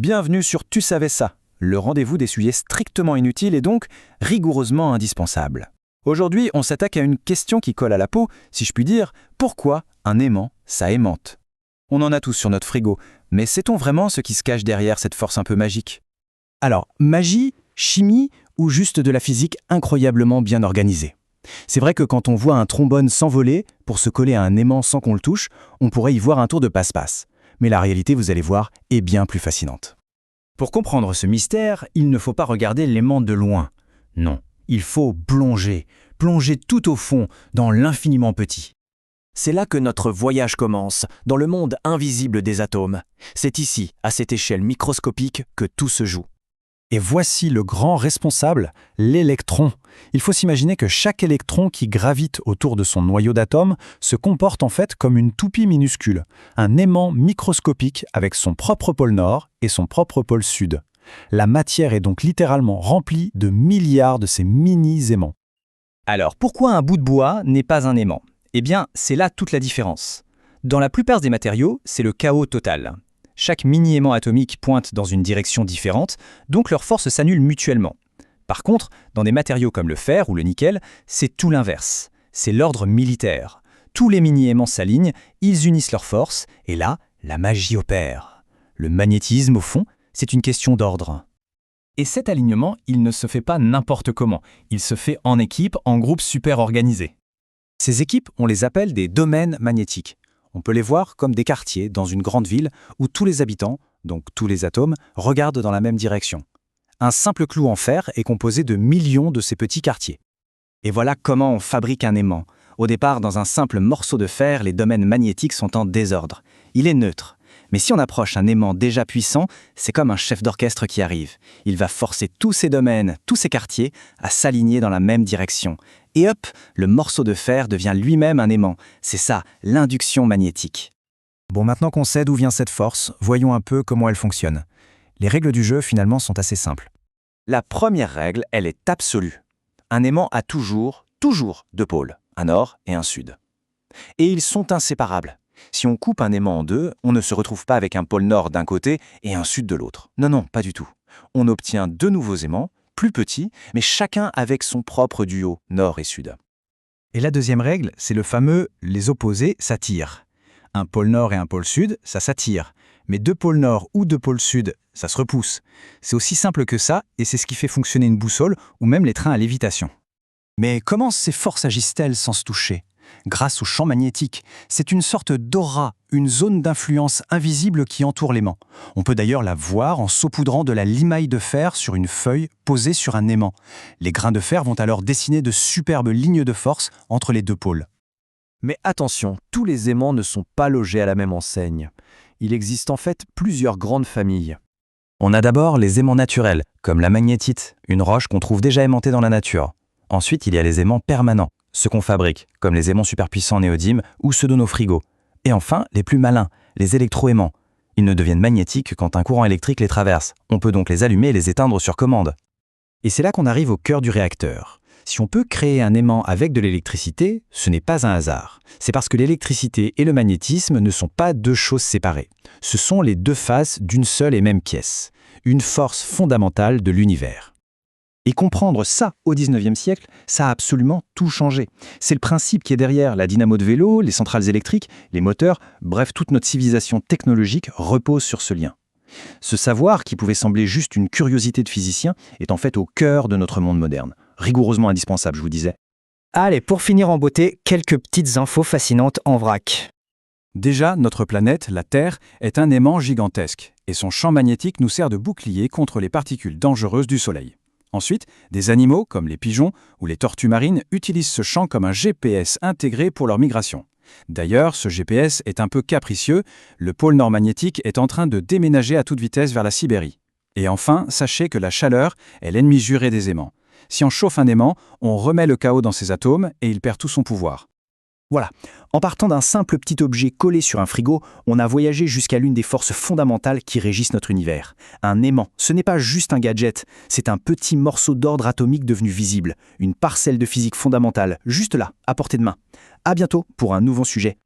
Bienvenue sur Tu savais ça, le rendez-vous des sujets strictement inutiles et donc rigoureusement indispensables. Aujourd'hui, on s'attaque à une question qui colle à la peau, si je puis dire, pourquoi un aimant, ça aimante? On en a tous sur notre frigo, mais sait-on vraiment ce qui se cache derrière cette force un peu magique? Alors, magie, chimie ou juste de la physique incroyablement bien organisée? C'est vrai que quand on voit un trombone s'envoler pour se coller à un aimant sans qu'on le touche, on pourrait y voir un tour de passe-passe. Mais la réalité, vous allez voir, est bien plus fascinante. Pour comprendre ce mystère, il ne faut pas regarder l'aimant de loin. Non, il faut plonger tout au fond, dans l'infiniment petit. C'est là que notre voyage commence, dans le monde invisible des atomes. C'est ici, à cette échelle microscopique, que tout se joue. Et voici le grand responsable, l'électron. Il faut s'imaginer que chaque électron qui gravite autour de son noyau d'atome se comporte en fait comme une toupie minuscule, un aimant microscopique avec son propre pôle nord et son propre pôle sud. La matière est donc littéralement remplie de milliards de ces mini-aimants. Alors, pourquoi un bout de bois n'est pas un aimant? Eh bien, c'est là toute la différence. Dans la plupart des matériaux, c'est le chaos total. Chaque mini-aimant atomique pointe dans une direction différente, donc leurs forces s'annulent mutuellement. Par contre, dans des matériaux comme le fer ou le nickel, c'est tout l'inverse. C'est l'ordre militaire. Tous les mini-aimants s'alignent, ils unissent leurs forces, et là, la magie opère. Le magnétisme, au fond, c'est une question d'ordre. Et cet alignement, il ne se fait pas n'importe comment. Il se fait en équipe, en groupe super organisé. Ces équipes, on les appelle des domaines magnétiques. On peut les voir comme des quartiers dans une grande ville où tous les habitants, donc tous les atomes, regardent dans la même direction. Un simple clou en fer est composé de millions de ces petits quartiers. Et voilà comment on fabrique un aimant. Au départ, dans un simple morceau de fer, les domaines magnétiques sont en désordre. Il est neutre. Mais si on approche un aimant déjà puissant, c'est comme un chef d'orchestre qui arrive. Il va forcer tous ces domaines, tous ces quartiers, à s'aligner dans la même direction. Et hop, le morceau de fer devient lui-même un aimant. C'est ça, l'induction magnétique. Bon, maintenant qu'on sait d'où vient cette force, voyons un peu comment elle fonctionne. Les règles du jeu, finalement, sont assez simples. La première règle, elle est absolue. Un aimant a toujours deux pôles, un nord et un sud. Et ils sont inséparables. Si on coupe un aimant en deux, on ne se retrouve pas avec un pôle nord d'un côté et un sud de l'autre. Non, pas du tout. On obtient deux nouveaux aimants, plus petits, mais chacun avec son propre duo, nord et sud. Et la deuxième règle, c'est le fameux « les opposés s'attirent ». Un pôle nord et un pôle sud, ça s'attire. Mais deux pôles nord ou deux pôles sud, ça se repousse. C'est aussi simple que ça, et c'est ce qui fait fonctionner une boussole ou même les trains à lévitation. Mais comment ces forces agissent-elles sans se toucher ? Grâce au champ magnétique, c'est une sorte d'aura, une zone d'influence invisible qui entoure l'aimant. On peut d'ailleurs la voir en saupoudrant de la limaille de fer sur une feuille posée sur un aimant. Les grains de fer vont alors dessiner de superbes lignes de force entre les deux pôles. Mais attention, tous les aimants ne sont pas logés à la même enseigne. Il existe en fait plusieurs grandes familles. On a d'abord les aimants naturels, comme la magnétite, une roche qu'on trouve déjà aimantée dans la nature. Ensuite, il y a les aimants permanents, ceux qu'on fabrique, comme les aimants superpuissants néodymes ou ceux de nos frigos. Et enfin, les plus malins, les électroaimants. Ils ne deviennent magnétiques que quand un courant électrique les traverse. On peut donc les allumer et les éteindre sur commande. Et c'est là qu'on arrive au cœur du réacteur. Si on peut créer un aimant avec de l'électricité, ce n'est pas un hasard. C'est parce que l'électricité et le magnétisme ne sont pas deux choses séparées. Ce sont les deux faces d'une seule et même pièce. Une force fondamentale de l'univers. Et comprendre ça au XIXe siècle, ça a absolument tout changé. C'est le principe qui est derrière la dynamo de vélo, les centrales électriques, les moteurs, bref, toute notre civilisation technologique repose sur ce lien. Ce savoir, qui pouvait sembler juste une curiosité de physicien, est en fait au cœur de notre monde moderne. Rigoureusement indispensable, je vous disais. Allez, pour finir en beauté, quelques petites infos fascinantes en vrac. Déjà, notre planète, la Terre, est un aimant gigantesque, et son champ magnétique nous sert de bouclier contre les particules dangereuses du Soleil. Ensuite, des animaux, comme les pigeons ou les tortues marines, utilisent ce champ comme un GPS intégré pour leur migration. D'ailleurs, ce GPS est un peu capricieux, le pôle nord magnétique est en train de déménager à toute vitesse vers la Sibérie. Et enfin, sachez que la chaleur est l'ennemi juré des aimants. Si on chauffe un aimant, on remet le chaos dans ses atomes et il perd tout son pouvoir. Voilà, en partant d'un simple petit objet collé sur un frigo, on a voyagé jusqu'à l'une des forces fondamentales qui régissent notre univers. Un aimant, ce n'est pas juste un gadget, c'est un petit morceau d'ordre atomique devenu visible, une parcelle de physique fondamentale, juste là, à portée de main. À bientôt pour un nouveau sujet.